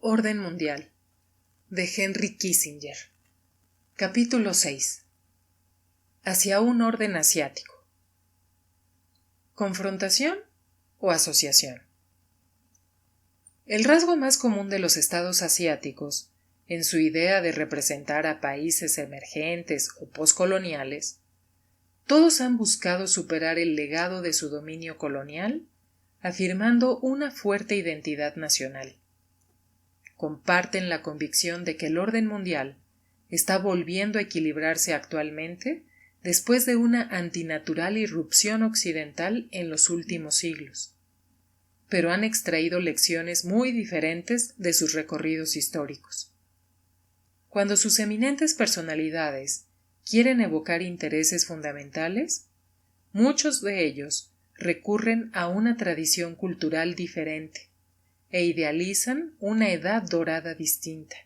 Orden Mundial, de Henry Kissinger. Capítulo 6. Hacia un orden asiático. ¿Confrontación o asociación? El rasgo más común de los estados asiáticos, en su idea de representar a países emergentes o poscoloniales, todos han buscado superar el legado de su dominio colonial, afirmando una fuerte identidad nacional. Comparten la convicción de que el orden mundial está volviendo a equilibrarse actualmente después de una antinatural irrupción occidental en los últimos siglos, pero han extraído lecciones muy diferentes de sus recorridos históricos. Cuando sus eminentes personalidades quieren evocar intereses fundamentales, muchos de ellos recurren a una tradición cultural diferente e idealizan una edad dorada distinta.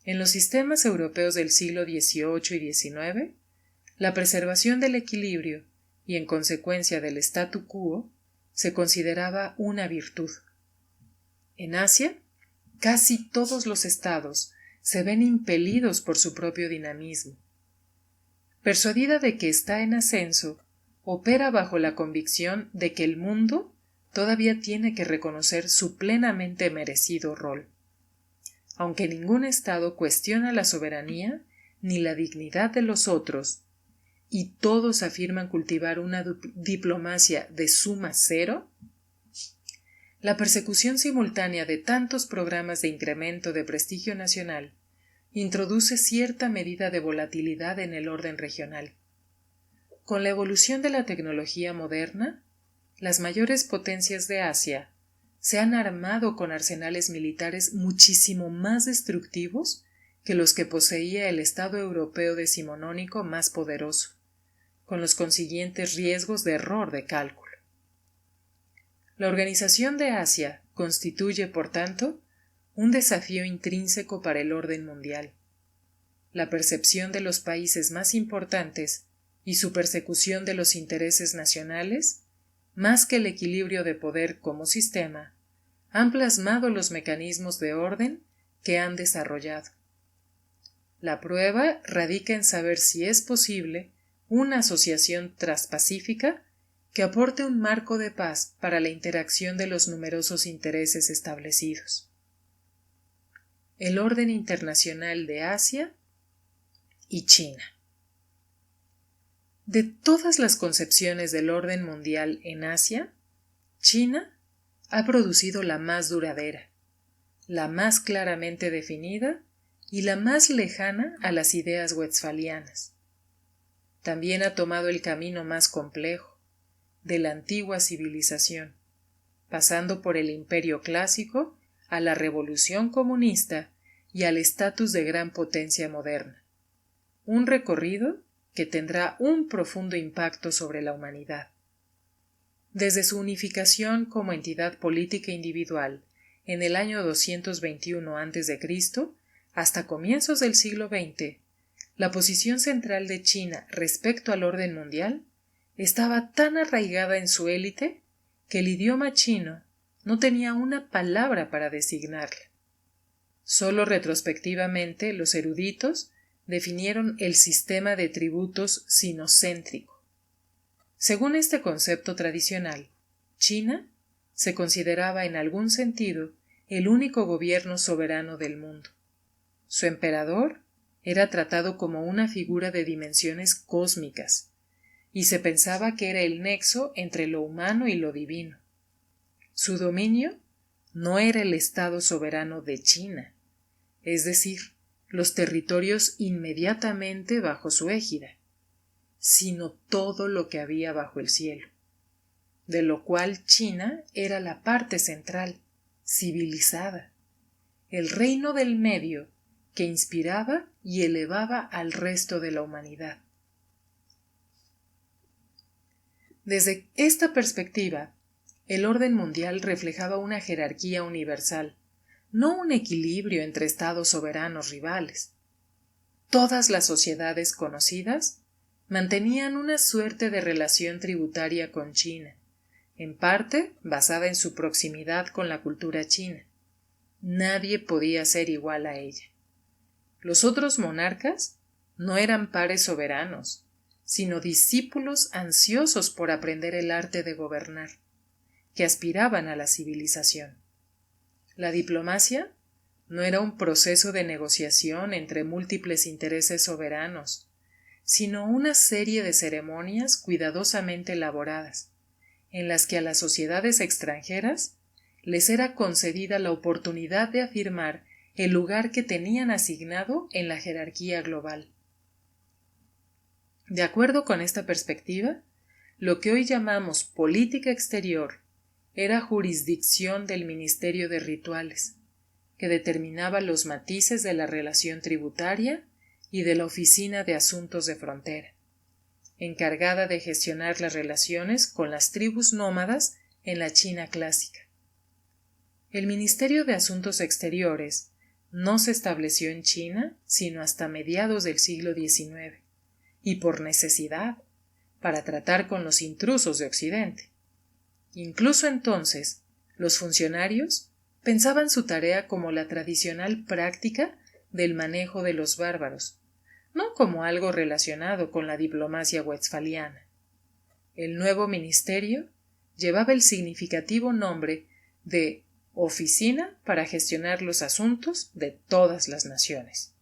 En los sistemas europeos del siglo XVIII y XIX, la preservación del equilibrio y en consecuencia del statu quo se consideraba una virtud. En Asia, casi todos los estados se ven impelidos por su propio dinamismo. Persuadida de que está en ascenso, opera bajo la convicción de que el mundo todavía tiene que reconocer su plenamente merecido rol. Aunque ningún estado cuestiona la soberanía ni la dignidad de los otros, y todos afirman cultivar una diplomacia de suma cero, la persecución simultánea de tantos programas de incremento de prestigio nacional introduce cierta medida de volatilidad en el orden regional. Con la evolución de la tecnología moderna, las mayores potencias de Asia se han armado con arsenales militares muchísimo más destructivos que los que poseía el Estado europeo decimonónico más poderoso, con los consiguientes riesgos de error de cálculo. La organización de Asia constituye, por tanto, un desafío intrínseco para el orden mundial. La percepción de los países más importantes y su persecución de los intereses nacionales, más que el equilibrio de poder como sistema, han plasmado los mecanismos de orden que han desarrollado. La prueba radica en saber si es posible una asociación transpacífica que aporte un marco de paz para la interacción de los numerosos intereses establecidos. El orden internacional de Asia y China. De todas las concepciones del orden mundial en Asia, China ha producido la más duradera, la más claramente definida y la más lejana a las ideas westphalianas. También ha tomado el camino más complejo, de la antigua civilización, pasando por el imperio clásico a la revolución comunista y al estatus de gran potencia moderna. Un recorrido que tendrá un profundo impacto sobre la humanidad. Desde su unificación como entidad política individual en el año 221 a.C. hasta comienzos del siglo XX, la posición central de China respecto al orden mundial estaba tan arraigada en su élite que el idioma chino no tenía una palabra para designarla. Solo retrospectivamente los eruditos definieron el sistema de tributos sinocéntrico. Según este concepto tradicional, China se consideraba en algún sentido el único gobierno soberano del mundo. Su emperador era tratado como una figura de dimensiones cósmicas, y se pensaba que era el nexo entre lo humano y lo divino. Su dominio no era el Estado soberano de China, es decir, los territorios inmediatamente bajo su égida, sino todo lo que había bajo el cielo, de lo cual China era la parte central, civilizada, el reino del medio que inspiraba y elevaba al resto de la humanidad. Desde esta perspectiva, el orden mundial reflejaba una jerarquía universal, no un equilibrio entre estados soberanos rivales. Todas las sociedades conocidas mantenían una suerte de relación tributaria con China, en parte basada en su proximidad con la cultura china, Nadie podía ser igual a ella. Los otros monarcas no eran pares soberanos, sino discípulos ansiosos por aprender el arte de gobernar, que aspiraban a la civilización. La diplomacia no era un proceso de negociación entre múltiples intereses soberanos, sino una serie de ceremonias cuidadosamente elaboradas, en las que a las sociedades extranjeras les era concedida la oportunidad de afirmar el lugar que tenían asignado en la jerarquía global. De acuerdo con esta perspectiva, lo que hoy llamamos política exterior era jurisdicción del Ministerio de Rituales, que determinaba los matices de la relación tributaria y de la Oficina de Asuntos de Frontera, encargada de gestionar las relaciones con las tribus nómadas en la China clásica. El Ministerio de Asuntos Exteriores no se estableció en China sino hasta mediados del siglo XIX, y por necesidad, para tratar con los intrusos de Occidente. Incluso entonces, los funcionarios pensaban su tarea como la tradicional práctica del manejo de los bárbaros, no como algo relacionado con la diplomacia westfaliana. El nuevo ministerio llevaba el significativo nombre de Oficina para gestionar los asuntos de todas las naciones,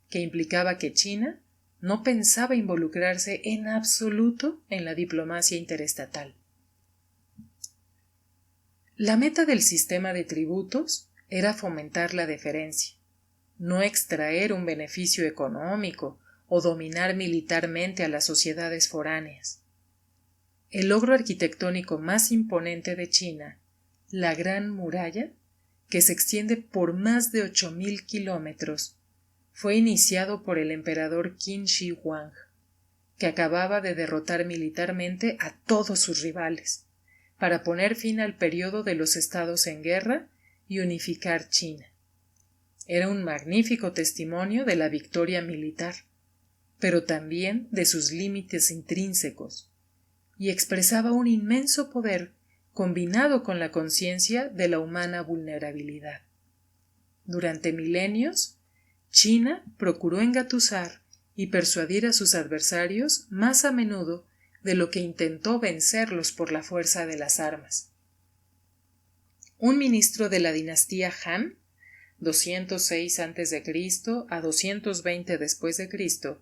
que implicaba que China no pensaba involucrarse en absoluto en la diplomacia interestatal. La meta del sistema de tributos era fomentar la deferencia, no extraer un beneficio económico o dominar militarmente a las sociedades foráneas. El logro arquitectónico más imponente de China, la Gran Muralla, que se extiende por más de 8,000 kilómetros, fue iniciado por el emperador Qin Shi Huang, que acababa de derrotar militarmente a todos sus rivales, para poner fin al periodo de los estados en guerra y unificar China. Era un magnífico testimonio de la victoria militar, pero también de sus límites intrínsecos, y expresaba un inmenso poder combinado con la conciencia de la humana vulnerabilidad. Durante milenios, China procuró engatusar y persuadir a sus adversarios más a menudo de lo que intentó vencerlos por la fuerza de las armas. Un ministro de la dinastía Han, 206 a.C. a 220 después de Cristo,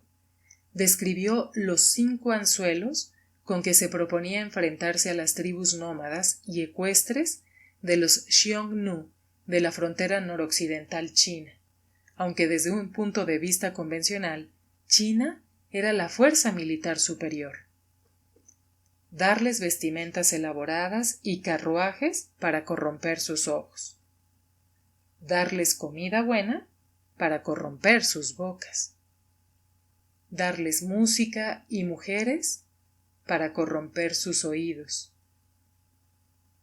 describió los 5 anzuelos con que se proponía enfrentarse a las tribus nómadas y ecuestres de los Xiongnu de la frontera noroccidental china, aunque desde un punto de vista convencional, China era la fuerza militar superior. Darles vestimentas elaboradas y carruajes para corromper sus ojos. Darles comida buena para corromper sus bocas. Darles música y mujeres para corromper sus oídos.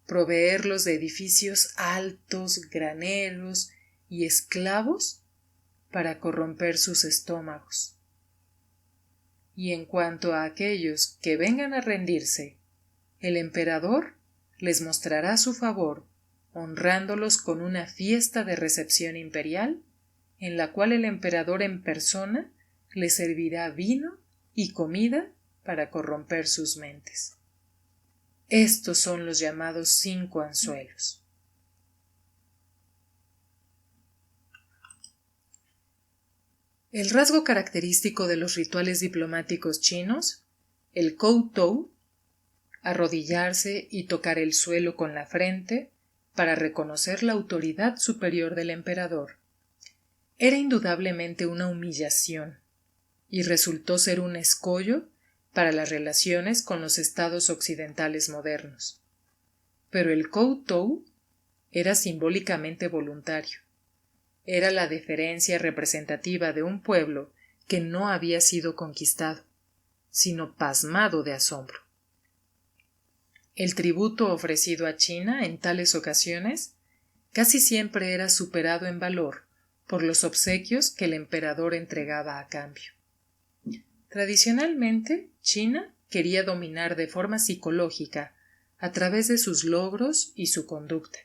Proveerlos de edificios altos, graneros y esclavos para corromper sus estómagos. Y en cuanto a aquellos que vengan a rendirse, el emperador les mostrará su favor, honrándolos con una fiesta de recepción imperial, en la cual el emperador en persona les servirá vino y comida para corromper sus mentes. Estos son los llamados 5 anzuelos. El rasgo característico de los rituales diplomáticos chinos, el kowtow, arrodillarse y tocar el suelo con la frente para reconocer la autoridad superior del emperador, era indudablemente una humillación y resultó ser un escollo para las relaciones con los estados occidentales modernos. Pero el kowtow era simbólicamente voluntario. Era la deferencia representativa de un pueblo que no había sido conquistado, sino pasmado de asombro. El tributo ofrecido a China en tales ocasiones casi siempre era superado en valor por los obsequios que el emperador entregaba a cambio. Tradicionalmente, China quería dominar de forma psicológica a través de sus logros y su conducta,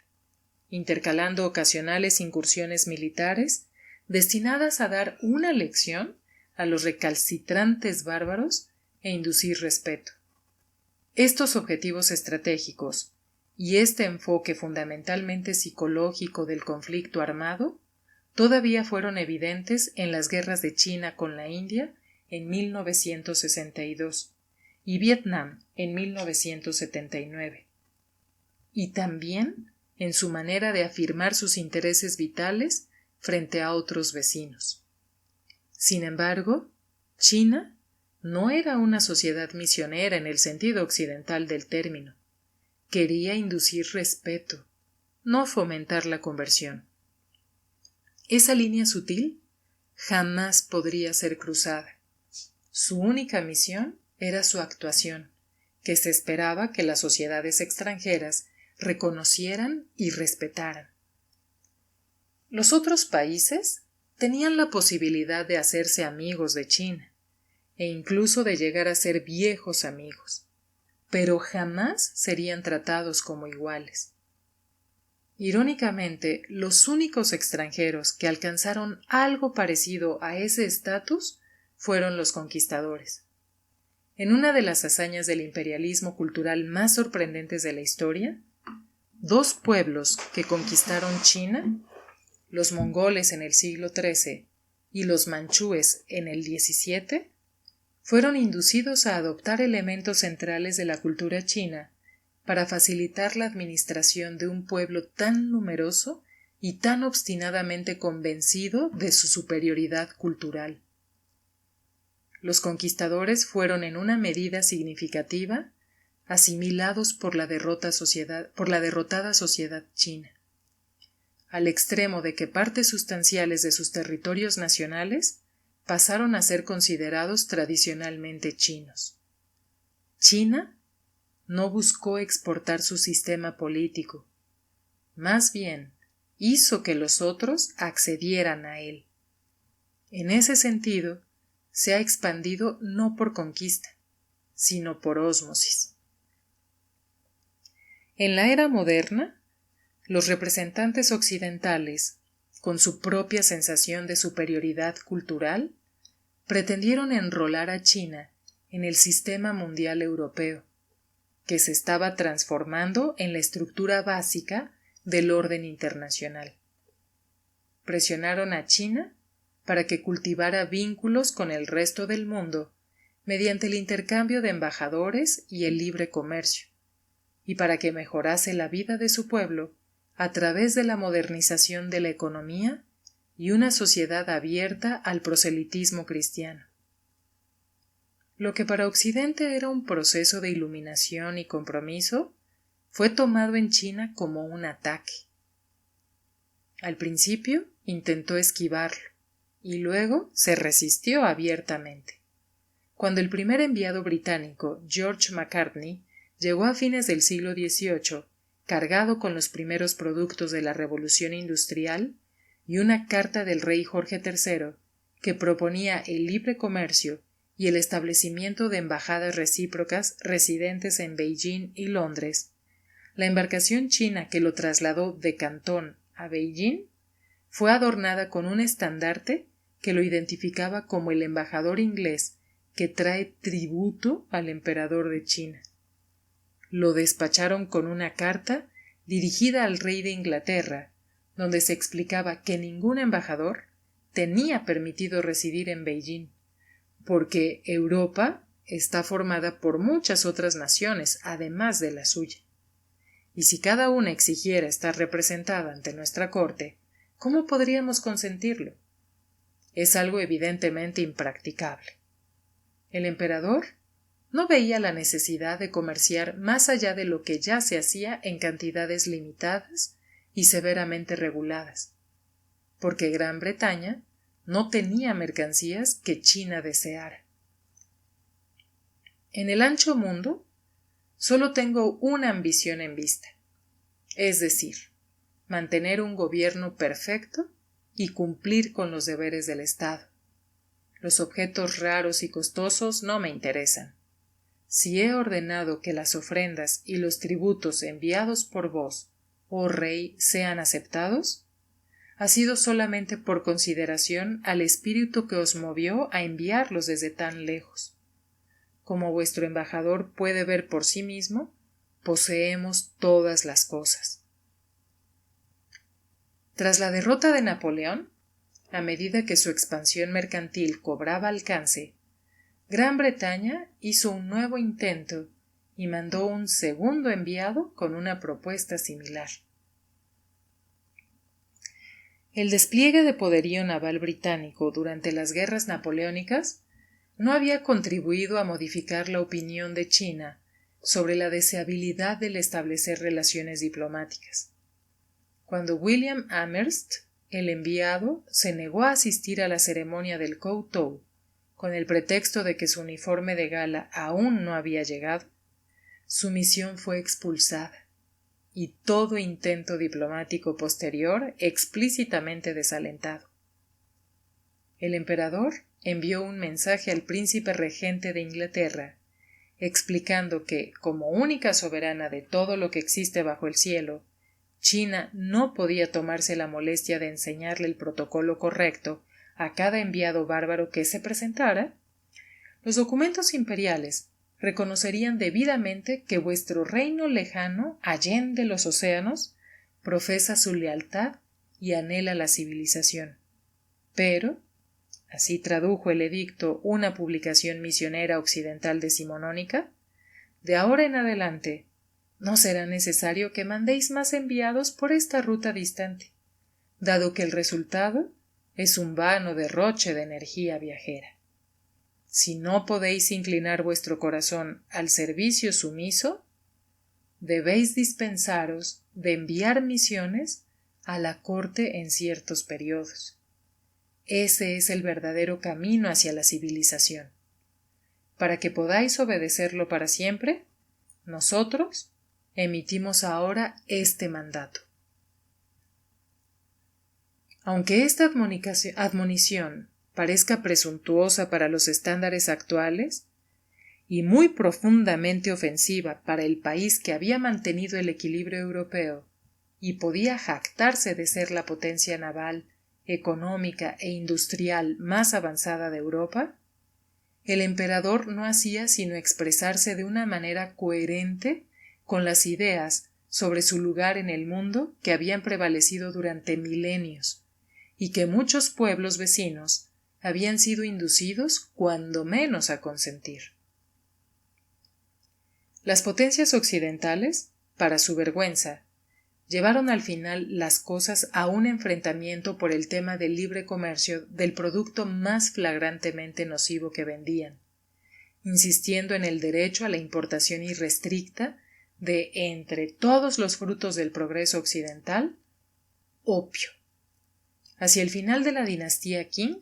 intercalando ocasionales incursiones militares destinadas a dar una lección a los recalcitrantes bárbaros e inducir respeto. Estos objetivos estratégicos y este enfoque fundamentalmente psicológico del conflicto armado todavía fueron evidentes en las guerras de China con la India en 1962 y Vietnam en 1979, y también en su manera de afirmar sus intereses vitales frente a otros vecinos. Sin embargo, China no era una sociedad misionera en el sentido occidental del término. Quería inducir respeto, no fomentar la conversión. Esa línea sutil jamás podría ser cruzada. Su única misión era su actuación, que se esperaba que las sociedades extranjeras reconocieran y respetaran. Los otros países tenían la posibilidad de hacerse amigos de China e incluso de llegar a ser viejos amigos, pero jamás serían tratados como iguales. Irónicamente, los únicos extranjeros que alcanzaron algo parecido a ese estatus fueron los conquistadores. En una de las hazañas del imperialismo cultural más sorprendentes de la historia, dos pueblos que conquistaron China, los mongoles en el siglo XIII y los manchúes en el XVII, fueron inducidos a adoptar elementos centrales de la cultura china para facilitar la administración de un pueblo tan numeroso y tan obstinadamente convencido de su superioridad cultural. Los conquistadores fueron en una medida significativa asimilados por la derrotada sociedad china, al extremo de que partes sustanciales de sus territorios nacionales pasaron a ser considerados tradicionalmente chinos. China no buscó exportar su sistema político, más bien hizo que los otros accedieran a él. En ese sentido, se ha expandido no por conquista, sino por ósmosis. En la era moderna, los representantes occidentales, con su propia sensación de superioridad cultural, pretendieron enrolar a China en el sistema mundial europeo, que se estaba transformando en la estructura básica del orden internacional. Presionaron a China para que cultivara vínculos con el resto del mundo mediante el intercambio de embajadores y el libre comercio, y para que mejorase la vida de su pueblo a través de la modernización de la economía y una sociedad abierta al proselitismo cristiano. Lo que para Occidente era un proceso de iluminación y compromiso, fue tomado en China como un ataque. Al principio intentó esquivarlo, y luego se resistió abiertamente. Cuando el primer enviado británico, George Macartney, llegó a fines del siglo XVIII, cargado con los primeros productos de la Revolución Industrial y una carta del rey Jorge III que proponía el libre comercio y el establecimiento de embajadas recíprocas residentes en Beijing y Londres, la embarcación china que lo trasladó de Cantón a Beijing fue adornada con un estandarte que lo identificaba como el embajador inglés que trae tributo al emperador de China. Lo despacharon con una carta dirigida al rey de Inglaterra, donde se explicaba que ningún embajador tenía permitido residir en Beijing, porque Europa está formada por muchas otras naciones, además de la suya. Y si cada una exigiera estar representada ante nuestra corte, ¿cómo podríamos consentirlo? Es algo evidentemente impracticable. El emperador no veía la necesidad de comerciar más allá de lo que ya se hacía en cantidades limitadas y severamente reguladas, porque Gran Bretaña no tenía mercancías que China deseara. En el ancho mundo, solo tengo una ambición en vista, es decir, mantener un gobierno perfecto y cumplir con los deberes del Estado. Los objetos raros y costosos no me interesan. Si he ordenado que las ofrendas y los tributos enviados por vos oh rey, sean aceptados, ha sido solamente por consideración al espíritu que os movió a enviarlos desde tan lejos. Como vuestro embajador puede ver por sí mismo, poseemos todas las cosas. Tras la derrota de Napoleón, a medida que su expansión mercantil cobraba alcance, Gran Bretaña hizo un nuevo intento y mandó un segundo enviado con una propuesta similar. El despliegue de poderío naval británico durante las guerras napoleónicas no había contribuido a modificar la opinión de China sobre la deseabilidad del establecer relaciones diplomáticas. Cuando William Amherst, el enviado, se negó a asistir a la ceremonia del Kowtow, con el pretexto de que su uniforme de gala aún no había llegado, su misión fue expulsada y todo intento diplomático posterior explícitamente desalentado. El emperador envió un mensaje al príncipe regente de Inglaterra, explicando que, como única soberana de todo lo que existe bajo el cielo, China no podía tomarse la molestia de enseñarle el protocolo correcto a cada enviado bárbaro que se presentara. Los documentos imperiales reconocerían debidamente que vuestro reino lejano, allende los océanos, profesa su lealtad y anhela la civilización. Pero, así tradujo el edicto una publicación misionera occidental decimonónica, de ahora en adelante no será necesario que mandéis más enviados por esta ruta distante, dado que el resultado es un vano derroche de energía viajera. Si no podéis inclinar vuestro corazón al servicio sumiso, debéis dispensaros de enviar misiones a la corte en ciertos periodos. Ese es el verdadero camino hacia la civilización. Para que podáis obedecerlo para siempre, nosotros emitimos ahora este mandato. Aunque esta admonición parezca presuntuosa para los estándares actuales y muy profundamente ofensiva para el país que había mantenido el equilibrio europeo y podía jactarse de ser la potencia naval, económica e industrial más avanzada de Europa, el emperador no hacía sino expresarse de una manera coherente con las ideas sobre su lugar en el mundo que habían prevalecido durante milenios y que muchos pueblos vecinos habían sido inducidos cuando menos a consentir. Las potencias occidentales, para su vergüenza, llevaron al final las cosas a un enfrentamiento por el tema del libre comercio del producto más flagrantemente nocivo que vendían, insistiendo en el derecho a la importación irrestricta de, entre todos los frutos del progreso occidental, opio. Hacia el final de la dinastía Qing,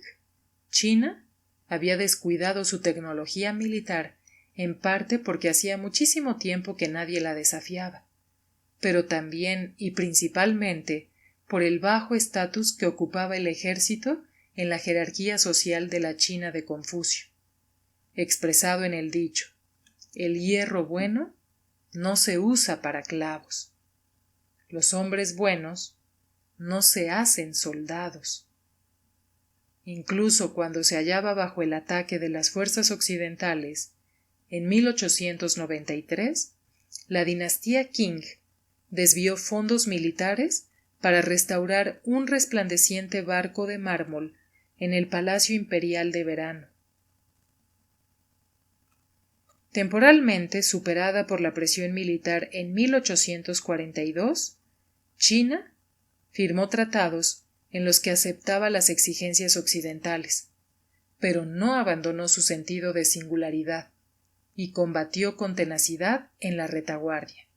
China había descuidado su tecnología militar, en parte porque hacía muchísimo tiempo que nadie la desafiaba, pero también y principalmente por el bajo estatus que ocupaba el ejército en la jerarquía social de la China de Confucio, expresado en el dicho: el hierro bueno no se usa para clavos. Los hombres buenos no se hacen soldados. Incluso cuando se hallaba bajo el ataque de las fuerzas occidentales, en 1893, la dinastía Qing desvió fondos militares para restaurar un resplandeciente barco de mármol en el Palacio Imperial de Verano. Temporalmente superada por la presión militar en 1842, China firmó tratados en los que aceptaba las exigencias occidentales, pero no abandonó su sentido de singularidad y combatió con tenacidad en la retaguardia.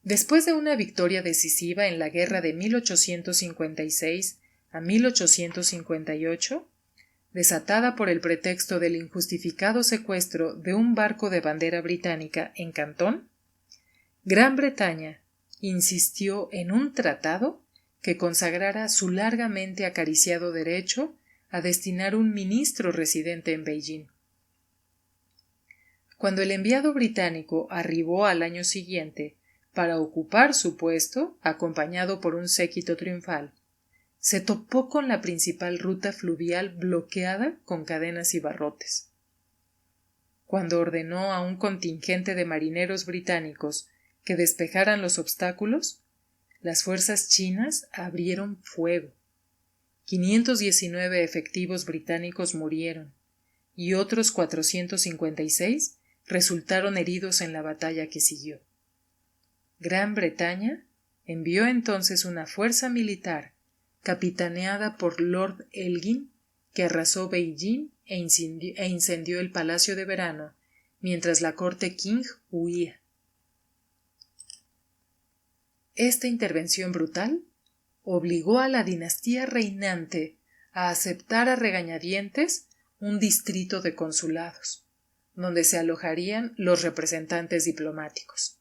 Después de una victoria decisiva en la guerra de 1856 a 1858, desatada por el pretexto del injustificado secuestro de un barco de bandera británica en Cantón, Gran Bretaña insistió en un tratado que consagrara su largamente acariciado derecho a destinar un ministro residente en Beijing. Cuando el enviado británico arribó al año siguiente para ocupar su puesto, acompañado por un séquito triunfal, se topó con la principal ruta fluvial bloqueada con cadenas y barrotes. Cuando ordenó a un contingente de marineros británicos que despejaran los obstáculos, las fuerzas chinas abrieron fuego. 519 efectivos británicos murieron y otros 456 resultaron heridos en la batalla que siguió. Gran Bretaña envió entonces una fuerza militar capitaneada por Lord Elgin, que arrasó Beijing e incendió el Palacio de Verano, mientras la corte Qing huía. Esta intervención brutal obligó a la dinastía reinante a aceptar a regañadientes un distrito de consulados, donde se alojarían los representantes diplomáticos.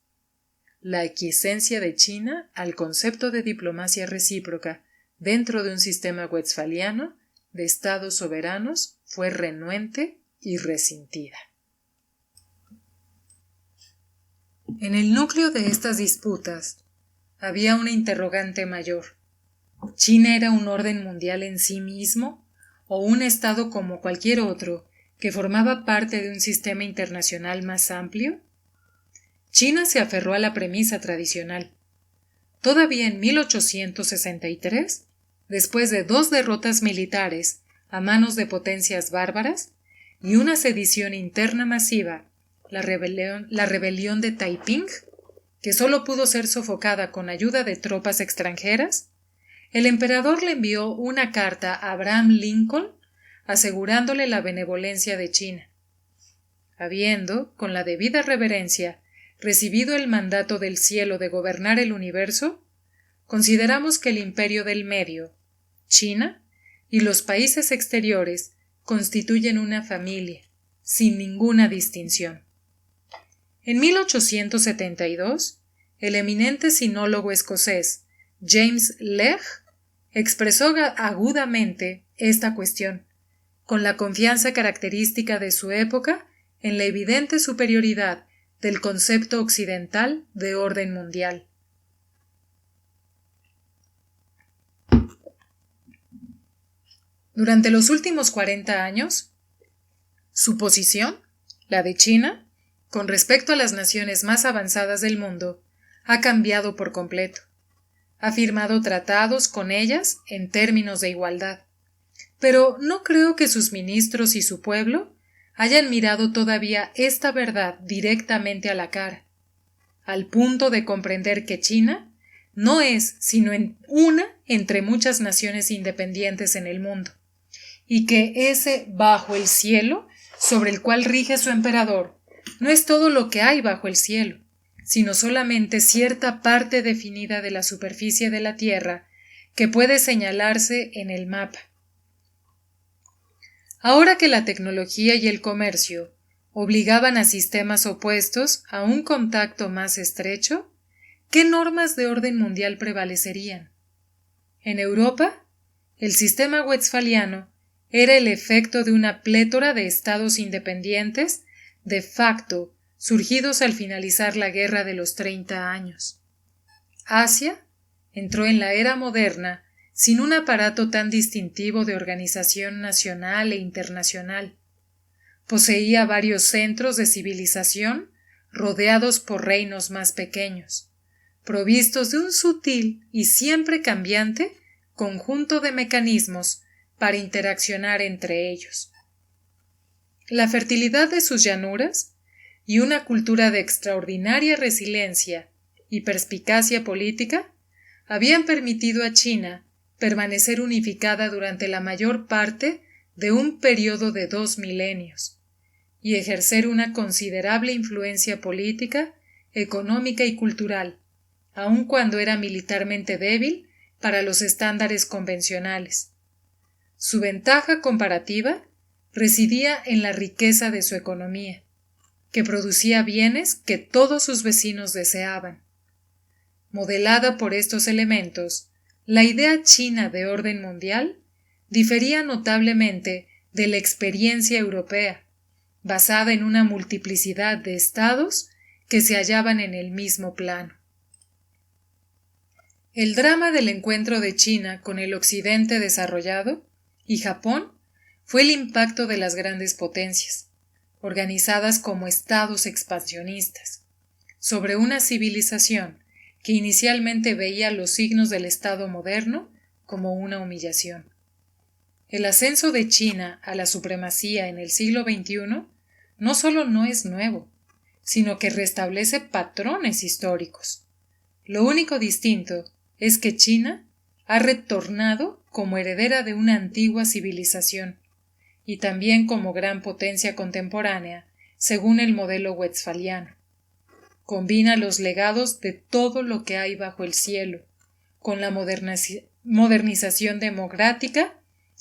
La aquiescencia de China al concepto de diplomacia recíproca dentro de un sistema westfaliano de estados soberanos fue renuente y resentida. En el núcleo de estas disputas había una interrogante mayor. ¿China era un orden mundial en sí mismo o un estado como cualquier otro que formaba parte de un sistema internacional más amplio? China se aferró a la premisa tradicional. Todavía en 1863, después de 2 derrotas militares a manos de potencias bárbaras y una sedición interna masiva, la rebelión de Taiping, que solo pudo ser sofocada con ayuda de tropas extranjeras, el emperador le envió una carta a Abraham Lincoln asegurándole la benevolencia de China. Habiendo, con la debida reverencia, recibido el mandato del cielo de gobernar el universo, consideramos que el imperio del medio, China, y los países exteriores constituyen una familia, sin ninguna distinción. En 1872, el eminente sinólogo escocés James Legge expresó agudamente esta cuestión, con la confianza característica de su época en la evidente superioridad del concepto occidental de orden mundial. Durante los últimos 40 años, su posición, la de China, con respecto a las naciones más avanzadas del mundo, ha cambiado por completo. Ha firmado tratados con ellas en términos de igualdad, pero no creo que sus ministros y su pueblo hayan mirado todavía esta verdad directamente a la cara, al punto de comprender que China no es sino una entre muchas naciones independientes en el mundo, y que ese bajo el cielo sobre el cual rige su emperador no es todo lo que hay bajo el cielo, sino solamente cierta parte definida de la superficie de la Tierra que puede señalarse en el mapa. Ahora que la tecnología y el comercio obligaban a sistemas opuestos a un contacto más estrecho, ¿qué normas de orden mundial prevalecerían? En Europa, el sistema westfaliano era el efecto de una plétora de estados independientes de facto surgidos al finalizar la Guerra de los 30 años. Asia entró en la era moderna sin un aparato tan distintivo de organización nacional e internacional. Poseía varios centros de civilización rodeados por reinos más pequeños, provistos de un sutil y siempre cambiante conjunto de mecanismos para interaccionar entre ellos. La fertilidad de sus llanuras y una cultura de extraordinaria resiliencia y perspicacia política habían permitido a China permanecer unificada durante la mayor parte de un periodo de 2 milenios y ejercer una considerable influencia política, económica y cultural, aun cuando era militarmente débil para los estándares convencionales. Su ventaja comparativa residía en la riqueza de su economía, que producía bienes que todos sus vecinos deseaban. Modelada por estos elementos, la idea china de orden mundial difería notablemente de la experiencia europea, basada en una multiplicidad de estados que se hallaban en el mismo plano. El drama del encuentro de China con el occidente desarrollado y Japón fue el impacto de las grandes potencias, organizadas como estados expansionistas, sobre una civilización que inicialmente veía los signos del Estado moderno como una humillación. El ascenso de China a la supremacía en el siglo XXI no solo no es nuevo, sino que restablece patrones históricos. Lo único distinto es que China ha retornado como heredera de una antigua civilización y también como gran potencia contemporánea, según el modelo westfaliano. Combina los legados de todo lo que hay bajo el cielo, con la modernización democrática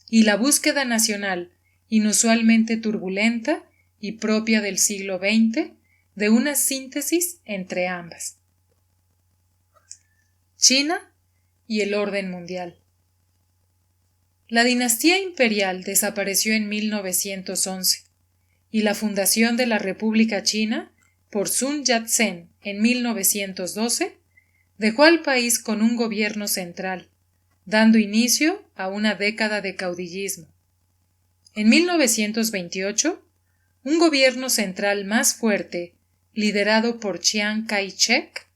y la búsqueda nacional, inusualmente turbulenta y propia del siglo XX, de una síntesis entre ambas. China y el orden mundial. La dinastía imperial desapareció en 1911 y la fundación de la República China por Sun Yat-sen en 1912 dejó al país con un gobierno central, dando inicio a una década de caudillismo. En 1928, un gobierno central más fuerte, liderado por Chiang Kai-shek,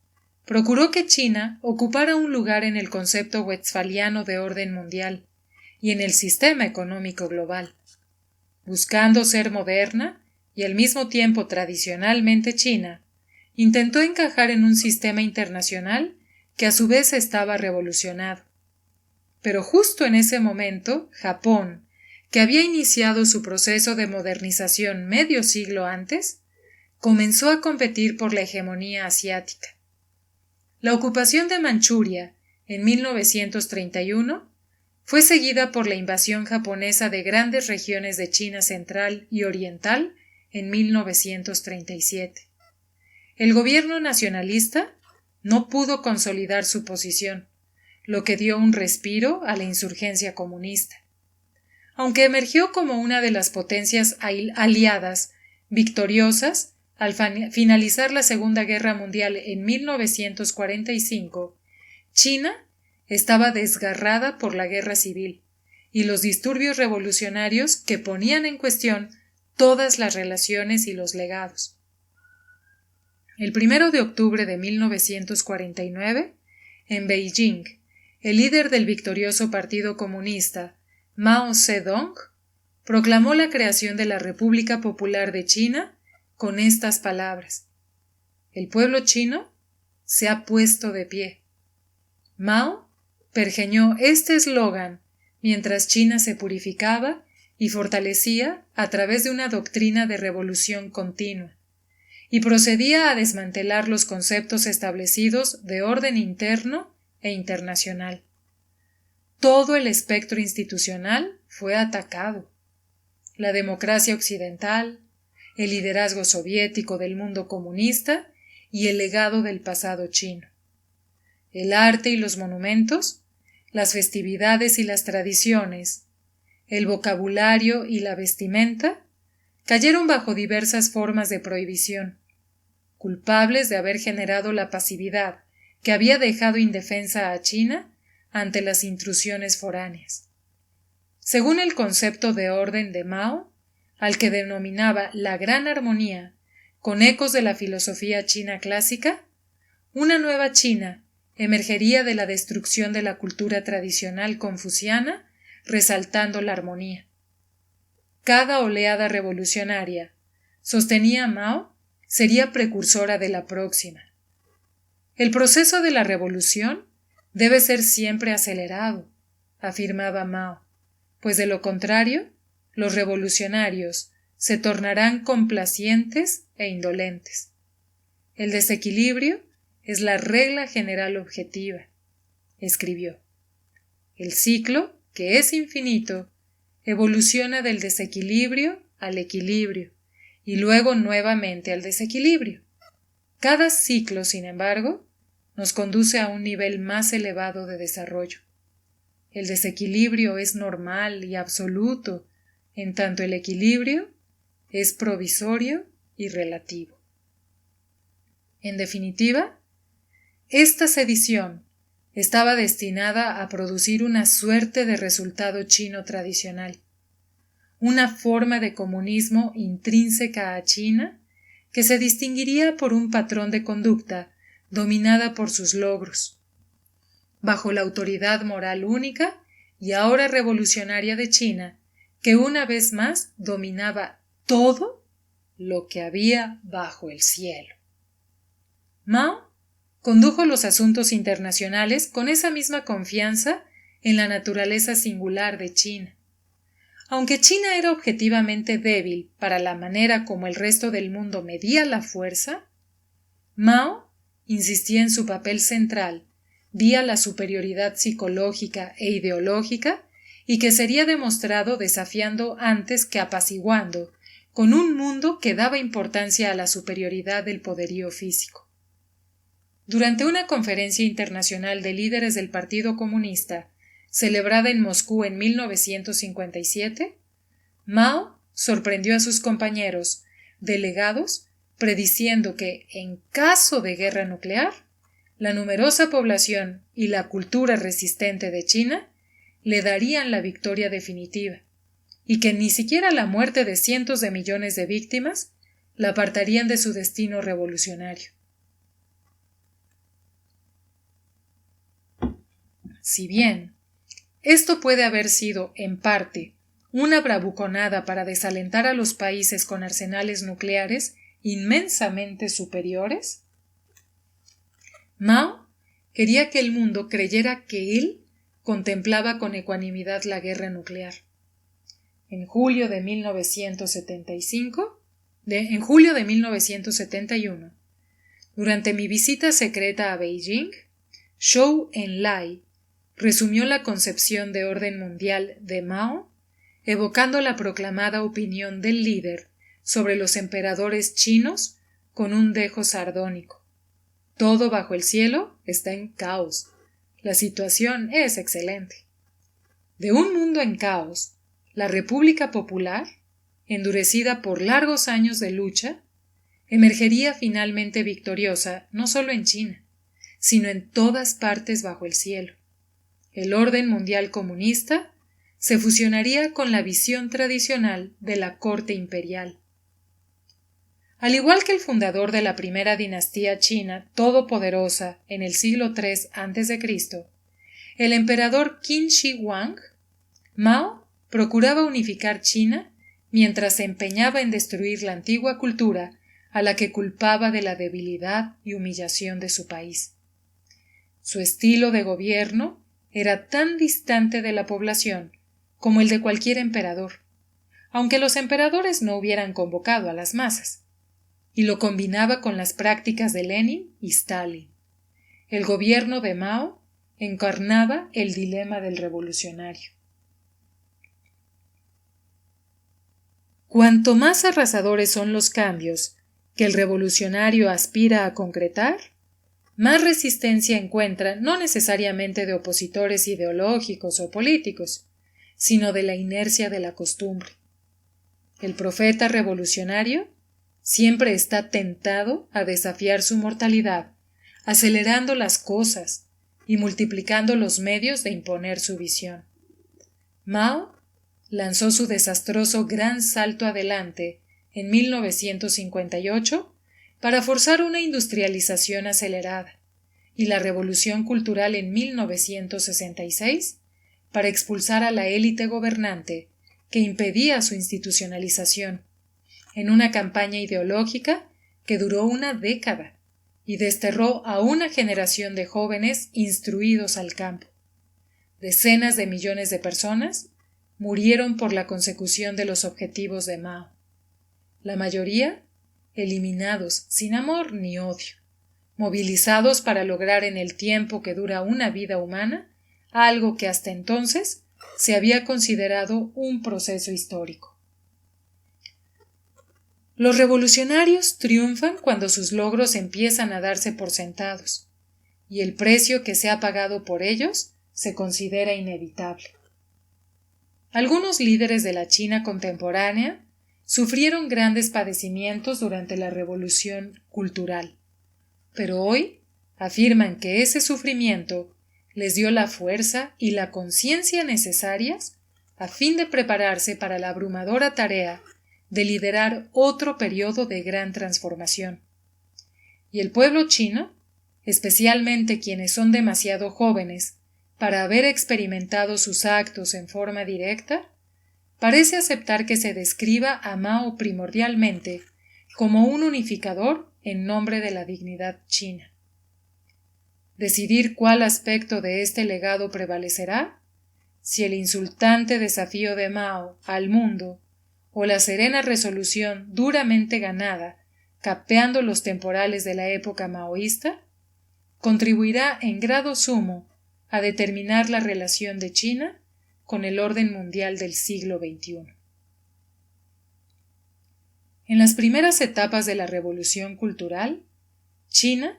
procuró que China ocupara un lugar en el concepto westfaliano de orden mundial y en el sistema económico global. Buscando ser moderna y al mismo tiempo tradicionalmente china, intentó encajar en un sistema internacional que a su vez estaba revolucionado. Pero justo en ese momento, Japón, que había iniciado su proceso de modernización medio siglo antes, comenzó a competir por la hegemonía asiática. La ocupación de Manchuria, en 1931, fue seguida por la invasión japonesa de grandes regiones de China central y oriental en 1937. El gobierno nacionalista no pudo consolidar su posición, lo que dio un respiro a la insurgencia comunista. Aunque emergió como una de las potencias aliadas victoriosas al finalizar la Segunda Guerra Mundial en 1945, China estaba desgarrada por la guerra civil y los disturbios revolucionarios que ponían en cuestión todas las relaciones y los legados. El 1 de octubre de 1949, en Beijing, el líder del victorioso Partido Comunista, Mao Zedong, proclamó la creación de la República Popular de China con estas palabras: el pueblo chino se ha puesto de pie. Mao pergeñó este eslogan mientras China se purificaba y fortalecía a través de una doctrina de revolución continua, y procedía a desmantelar los conceptos establecidos de orden interno e internacional. Todo el espectro institucional fue atacado. La democracia occidental, el liderazgo soviético del mundo comunista y el legado del pasado chino. El arte y los monumentos, las festividades y las tradiciones, el vocabulario y la vestimenta, cayeron bajo diversas formas de prohibición, culpables de haber generado la pasividad que había dejado indefensa a China ante las intrusiones foráneas. Según el concepto de orden de Mao, al que denominaba la gran armonía, con ecos de la filosofía china clásica, una nueva China emergería de la destrucción de la cultura tradicional confuciana, resaltando la armonía. Cada oleada revolucionaria, sostenía Mao, sería precursora de la próxima. El proceso de la revolución debe ser siempre acelerado, afirmaba Mao, pues de lo contrario, los revolucionarios se tornarán complacientes e indolentes. El desequilibrio es la regla general objetiva, escribió. El ciclo, que es infinito, evoluciona del desequilibrio al equilibrio y luego nuevamente al desequilibrio. Cada ciclo, sin embargo, nos conduce a un nivel más elevado de desarrollo. El desequilibrio es normal y absoluto, en tanto el equilibrio es provisorio y relativo. En definitiva, esta sedición estaba destinada a producir una suerte de resultado chino tradicional, una forma de comunismo intrínseca a China que se distinguiría por un patrón de conducta dominada por sus logros, bajo la autoridad moral única y ahora revolucionaria de China, que una vez más dominaba todo lo que había bajo el cielo. Mao condujo los asuntos internacionales con esa misma confianza en la naturaleza singular de China. Aunque China era objetivamente débil para la manera como el resto del mundo medía la fuerza, Mao insistía en su papel central, vía la superioridad psicológica e ideológica, y que sería demostrado desafiando antes que apaciguando, con un mundo que daba importancia a la superioridad del poderío físico. Durante una conferencia internacional de líderes del Partido Comunista, celebrada en Moscú en 1957, Mao sorprendió a sus compañeros delegados prediciendo que, en caso de guerra nuclear, la numerosa población y la cultura resistente de China le darían la victoria definitiva, y que ni siquiera la muerte de cientos de millones de víctimas la apartarían de su destino revolucionario. Si bien esto puede haber sido, en parte, una bravuconada para desalentar a los países con arsenales nucleares inmensamente superiores, Mao quería que el mundo creyera que él contemplaba con ecuanimidad la guerra nuclear. En julio de 1971, durante mi visita secreta a Beijing, Zhou Enlai resumió la concepción de orden mundial de Mao, evocando la proclamada opinión del líder sobre los emperadores chinos con un dejo sardónico. Todo bajo el cielo está en caos. La situación es excelente. De un mundo en caos, la República Popular, endurecida por largos años de lucha, emergería finalmente victoriosa no solo en China, sino en todas partes bajo el cielo. El orden mundial comunista se fusionaría con la visión tradicional de la corte imperial. Al igual que el fundador de la primera dinastía china todopoderosa en el siglo III a.C., el emperador Qin Shi Huang, Mao procuraba unificar China mientras se empeñaba en destruir la antigua cultura a la que culpaba de la debilidad y humillación de su país. Su estilo de gobierno era tan distante de la población como el de cualquier emperador, aunque los emperadores no hubieran convocado a las masas, y lo combinaba con las prácticas de Lenin y Stalin. El gobierno de Mao encarnaba el dilema del revolucionario. Cuanto más arrasadores son los cambios que el revolucionario aspira a concretar, más resistencia encuentra no necesariamente de opositores ideológicos o políticos, sino de la inercia de la costumbre. El profeta revolucionario siempre está tentado a desafiar su mortalidad, acelerando las cosas y multiplicando los medios de imponer su visión. Mao lanzó su desastroso gran salto adelante en 1958 para forzar una industrialización acelerada, y la revolución cultural en 1966 para expulsar a la élite gobernante que impedía su institucionalización, en una campaña ideológica que duró una década y desterró a una generación de jóvenes instruidos al campo. Decenas de millones de personas murieron por la consecución de los objetivos de Mao. La mayoría eliminados sin amor ni odio, movilizados para lograr en el tiempo que dura una vida humana algo que hasta entonces se había considerado un proceso histórico. Los revolucionarios triunfan cuando sus logros empiezan a darse por sentados, y el precio que se ha pagado por ellos se considera inevitable. Algunos líderes de la China contemporánea sufrieron grandes padecimientos durante la revolución cultural, pero hoy afirman que ese sufrimiento les dio la fuerza y la conciencia necesarias a fin de prepararse para la abrumadora tarea de liderar otro periodo de gran transformación. Y el pueblo chino, especialmente quienes son demasiado jóvenes para haber experimentado sus actos en forma directa, parece aceptar que se describa a Mao primordialmente como un unificador en nombre de la dignidad china. Decidir cuál aspecto de este legado prevalecerá, si el insultante desafío de Mao al mundo o la serena resolución duramente ganada capeando los temporales de la época maoísta, contribuirá en grado sumo a determinar la relación de China con el orden mundial del siglo XXI. En las primeras etapas de la revolución cultural, China,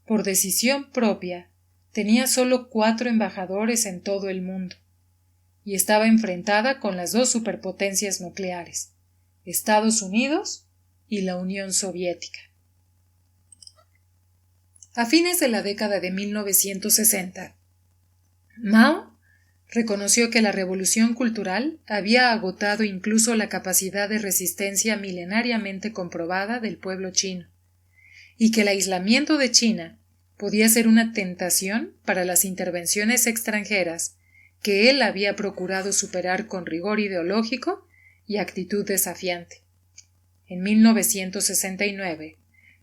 por decisión propia, tenía solo 4 embajadores en todo el mundo, y estaba enfrentada con las 2 superpotencias nucleares, Estados Unidos y la Unión Soviética. A fines de la década de 1960, Mao reconoció que la revolución cultural había agotado incluso la capacidad de resistencia milenariamente comprobada del pueblo chino, y que el aislamiento de China podía ser una tentación para las intervenciones extranjeras que él había procurado superar con rigor ideológico y actitud desafiante. En 1969,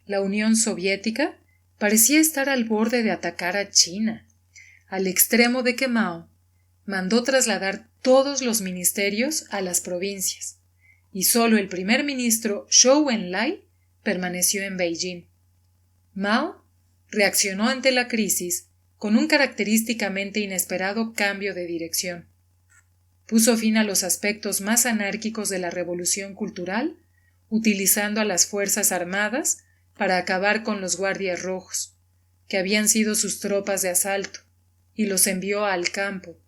la Unión Soviética parecía estar al borde de atacar a China, al extremo de que Mao mandó trasladar todos los ministerios a las provincias, y solo el primer ministro Zhou Enlai permaneció en Beijing. Mao reaccionó ante la crisis con un característicamente inesperado cambio de dirección. Puso fin a los aspectos más anárquicos de la revolución cultural, utilizando a las Fuerzas Armadas para acabar con los guardias rojos, que habían sido sus tropas de asalto, y los envió al campo,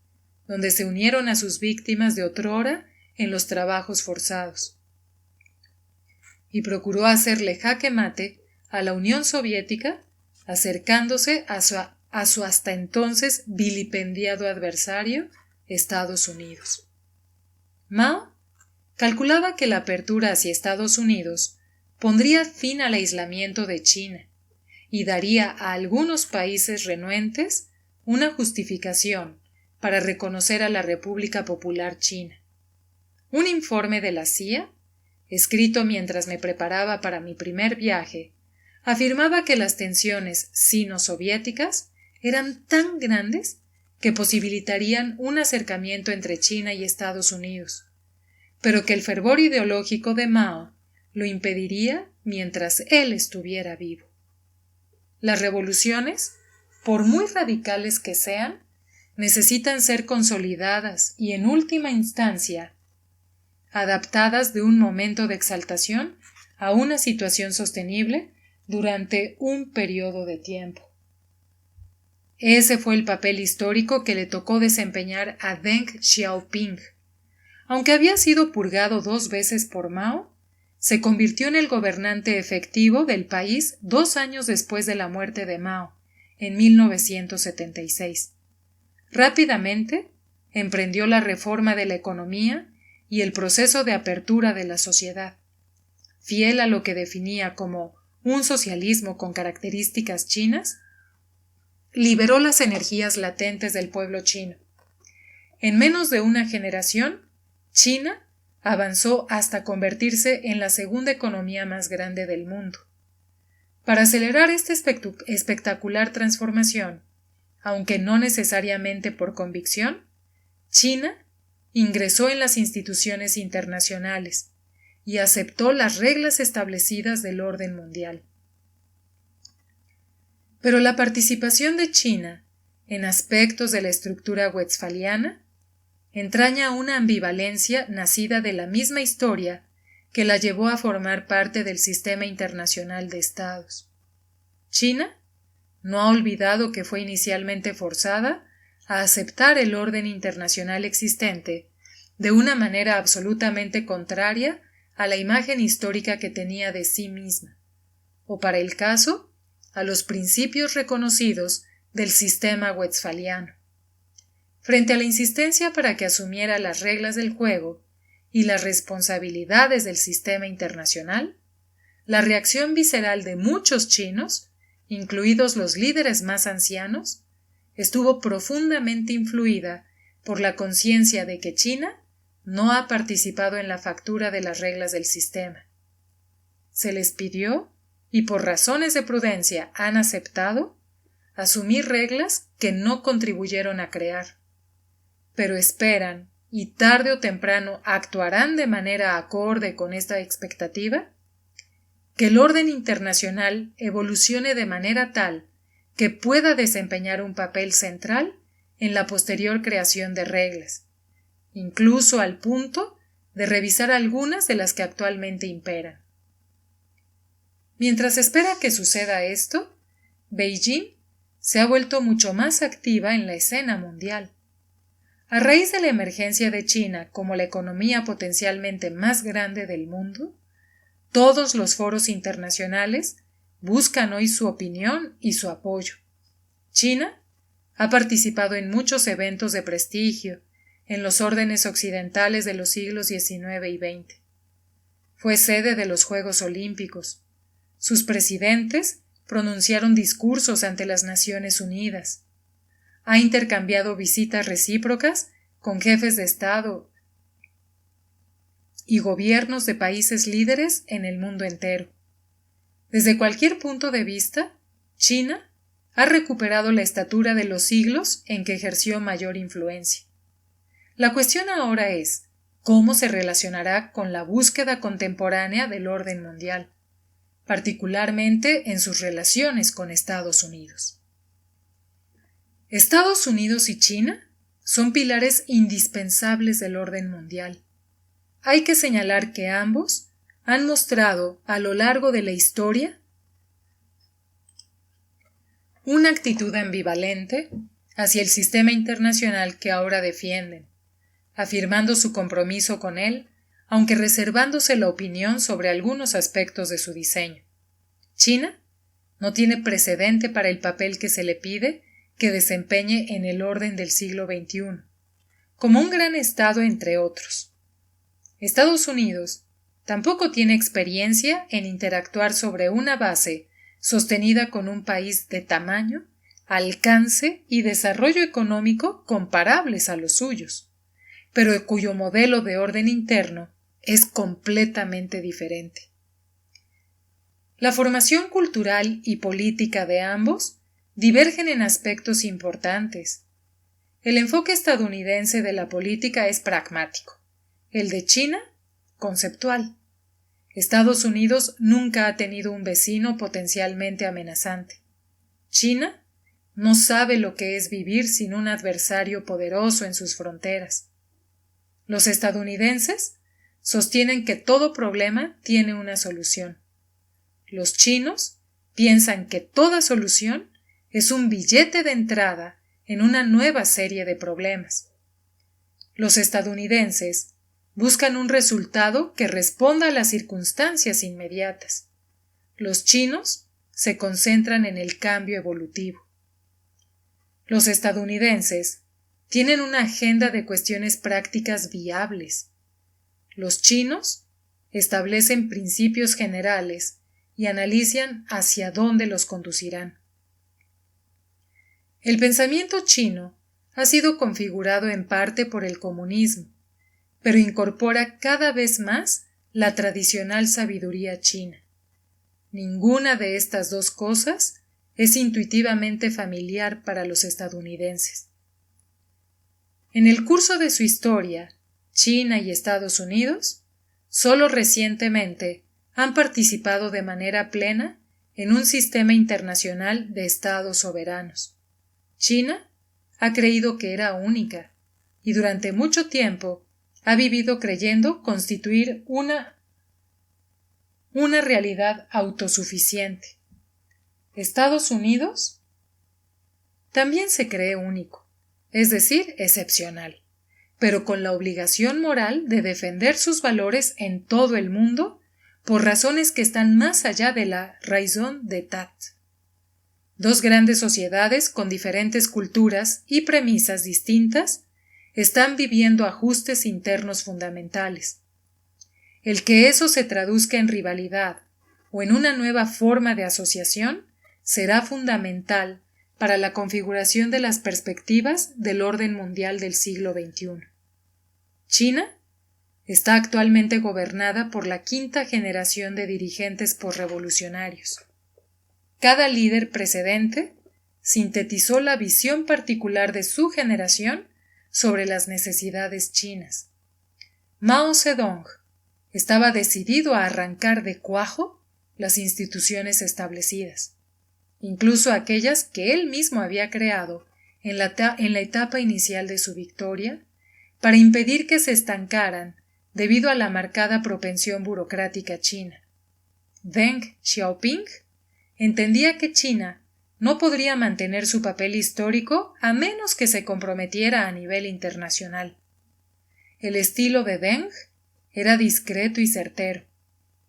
donde se unieron a sus víctimas de otrora en los trabajos forzados. Y procuró hacerle jaque mate a la Unión Soviética, acercándose a su hasta entonces vilipendiado adversario, Estados Unidos. Mao calculaba que la apertura hacia Estados Unidos pondría fin al aislamiento de China y daría a algunos países renuentes una justificación para reconocer a la República Popular China. Un informe de la CIA, escrito mientras me preparaba para mi primer viaje, afirmaba que las tensiones sino-soviéticas eran tan grandes que posibilitarían un acercamiento entre China y Estados Unidos, pero que el fervor ideológico de Mao lo impediría mientras él estuviera vivo. Las revoluciones, por muy radicales que sean, necesitan ser consolidadas y, en última instancia, adaptadas de un momento de exaltación a una situación sostenible durante un periodo de tiempo. Ese fue el papel histórico que le tocó desempeñar a Deng Xiaoping. Aunque había sido purgado 2 veces por Mao, se convirtió en el gobernante efectivo del país 2 años después de la muerte de Mao, en 1976. Rápidamente emprendió la reforma de la economía y el proceso de apertura de la sociedad. Fiel a lo que definía como un socialismo con características chinas, liberó las energías latentes del pueblo chino. En menos de una generación, China avanzó hasta convertirse en la segunda economía más grande del mundo. Para acelerar esta espectacular transformación, aunque no necesariamente por convicción, China ingresó en las instituciones internacionales y aceptó las reglas establecidas del orden mundial. Pero la participación de China en aspectos de la estructura westfaliana entraña una ambivalencia nacida de la misma historia que la llevó a formar parte del sistema internacional de estados. China no ha olvidado que fue inicialmente forzada a aceptar el orden internacional existente de una manera absolutamente contraria a la imagen histórica que tenía de sí misma, o para el caso, a los principios reconocidos del sistema westfaliano. Frente a la insistencia para que asumiera las reglas del juego y las responsabilidades del sistema internacional, la reacción visceral de muchos chinos, incluidos los líderes más ancianos, estuvo profundamente influida por la conciencia de que China no ha participado en la factura de las reglas del sistema. Se les pidió, y por razones de prudencia han aceptado, asumir reglas que no contribuyeron a crear, pero esperan, y tarde o temprano actuarán de manera acorde con esta expectativa, que el orden internacional evolucione de manera tal que pueda desempeñar un papel central en la posterior creación de reglas, incluso al punto de revisar algunas de las que actualmente imperan. Mientras espera que suceda esto, Beijing se ha vuelto mucho más activa en la escena mundial. A raíz de la emergencia de China como la economía potencialmente más grande del mundo, todos los foros internacionales buscan hoy su opinión y su apoyo. China ha participado en muchos eventos de prestigio en los órdenes occidentales de los siglos XIX y XX. Fue sede de los Juegos Olímpicos. Sus presidentes pronunciaron discursos ante las Naciones Unidas. Ha intercambiado visitas recíprocas con jefes de Estado y gobiernos de países líderes en el mundo entero. Desde cualquier punto de vista, China ha recuperado la estatura de los siglos en que ejerció mayor influencia. La cuestión ahora es cómo se relacionará con la búsqueda contemporánea del orden mundial, particularmente en sus relaciones con Estados Unidos. Estados Unidos y China son pilares indispensables del orden mundial. Hay que señalar que ambos han mostrado a lo largo de la historia una actitud ambivalente hacia el sistema internacional que ahora defienden, afirmando su compromiso con él, aunque reservándose la opinión sobre algunos aspectos de su diseño. China no tiene precedente para el papel que se le pide que desempeñe en el orden del siglo XXI, como un gran Estado entre otros. Estados Unidos tampoco tiene experiencia en interactuar sobre una base sostenida con un país de tamaño, alcance y desarrollo económico comparables a los suyos, pero cuyo modelo de orden interno es completamente diferente. La formación cultural y política de ambos divergen en aspectos importantes. El enfoque estadounidense de la política es pragmático, el de China, conceptual. Estados Unidos nunca ha tenido un vecino potencialmente amenazante. China no sabe lo que es vivir sin un adversario poderoso en sus fronteras. Los estadounidenses sostienen que todo problema tiene una solución. Los chinos piensan que toda solución es un billete de entrada en una nueva serie de problemas. Los estadounidenses buscan un resultado que responda a las circunstancias inmediatas. Los chinos se concentran en el cambio evolutivo. Los estadounidenses tienen una agenda de cuestiones prácticas viables. Los chinos establecen principios generales y analizan hacia dónde los conducirán. El pensamiento chino ha sido configurado en parte por el comunismo, pero incorpora cada vez más la tradicional sabiduría china. Ninguna de estas dos cosas es intuitivamente familiar para los estadounidenses. En el curso de su historia, China y Estados Unidos solo recientemente han participado de manera plena en un sistema internacional de estados soberanos. China ha creído que era única y durante mucho tiempo ha vivido creyendo constituir una realidad autosuficiente. Estados Unidos también se cree único, es decir, excepcional, pero con la obligación moral de defender sus valores en todo el mundo por razones que están más allá de la raison d'être. Dos grandes sociedades con diferentes culturas y premisas distintas están viviendo ajustes internos fundamentales. El que eso se traduzca en rivalidad o en una nueva forma de asociación será fundamental para la configuración de las perspectivas del orden mundial del siglo XXI. China está actualmente gobernada por la quinta generación de dirigentes posrevolucionarios. Cada líder precedente sintetizó la visión particular de su generación sobre las necesidades chinas. Mao Zedong estaba decidido a arrancar de cuajo las instituciones establecidas, incluso aquellas que él mismo había creado en la etapa inicial de su victoria, para impedir que se estancaran debido a la marcada propensión burocrática china. Deng Xiaoping entendía que China no podría mantener su papel histórico a menos que se comprometiera a nivel internacional. El estilo de Deng era discreto y certero,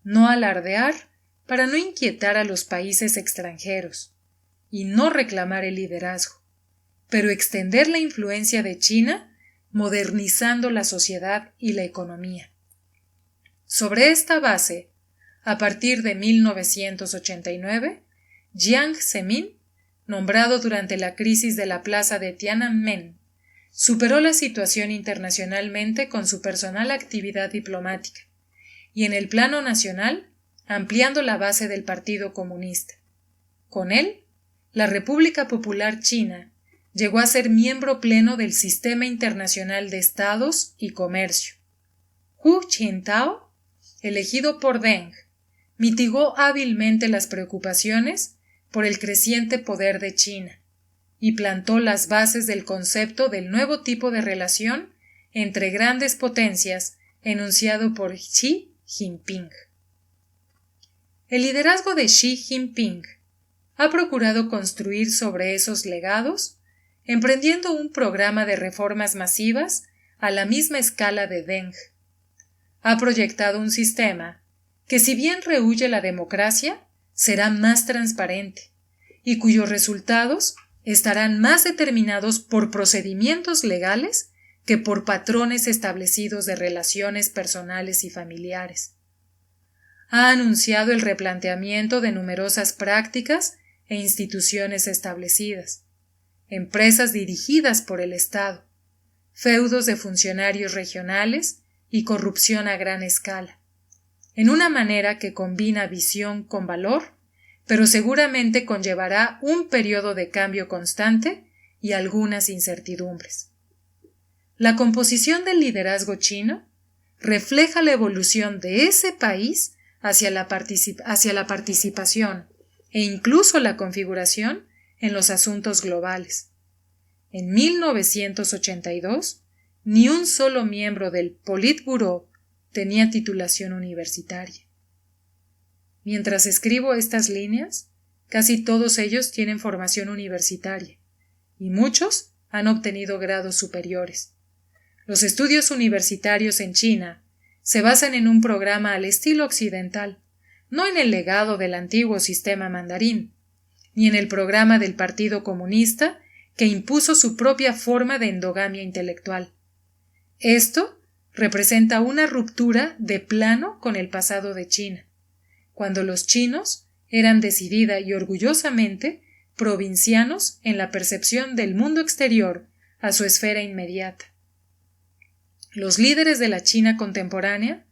no alardear para no inquietar a los países extranjeros y no reclamar el liderazgo, pero extender la influencia de China modernizando la sociedad y la economía. Sobre esta base, a partir de 1989, Jiang Zemin, nombrado durante la crisis de la plaza de Tiananmen, superó la situación internacionalmente con su personal actividad diplomática y en el plano nacional ampliando la base del Partido Comunista. Con él, la República Popular China llegó a ser miembro pleno del Sistema Internacional de Estados y Comercio. Hu Jintao, elegido por Deng, mitigó hábilmente las preocupaciones por el creciente poder de China y plantó las bases del concepto del nuevo tipo de relación entre grandes potencias enunciado por Xi Jinping. El liderazgo de Xi Jinping ha procurado construir sobre esos legados, emprendiendo un programa de reformas masivas a la misma escala de Deng. Ha proyectado un sistema que, si bien rehúye la democracia, será más transparente y cuyos resultados estarán más determinados por procedimientos legales que por patrones establecidos de relaciones personales y familiares. Ha anunciado el replanteamiento de numerosas prácticas e instituciones establecidas, empresas dirigidas por el Estado, feudos de funcionarios regionales y corrupción a gran escala, en una manera que combina visión con valor, pero seguramente conllevará un periodo de cambio constante y algunas incertidumbres. La composición del liderazgo chino refleja la evolución de ese país hacia la participación e incluso la configuración en los asuntos globales. En 1982, ni un solo miembro del Politburó tenía titulación universitaria. Mientras escribo estas líneas, casi todos ellos tienen formación universitaria, y muchos han obtenido grados superiores. Los estudios universitarios en China se basan en un programa al estilo occidental, no en el legado del antiguo sistema mandarín, ni en el programa del Partido Comunista que impuso su propia forma de endogamia intelectual. Esto representa una ruptura de plano con el pasado de China, cuando los chinos eran decidida y orgullosamente provincianos en la percepción del mundo exterior a su esfera inmediata. Los líderes de la China contemporánea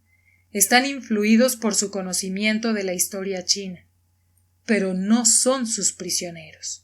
están influidos por su conocimiento de la historia china, pero no son sus prisioneros.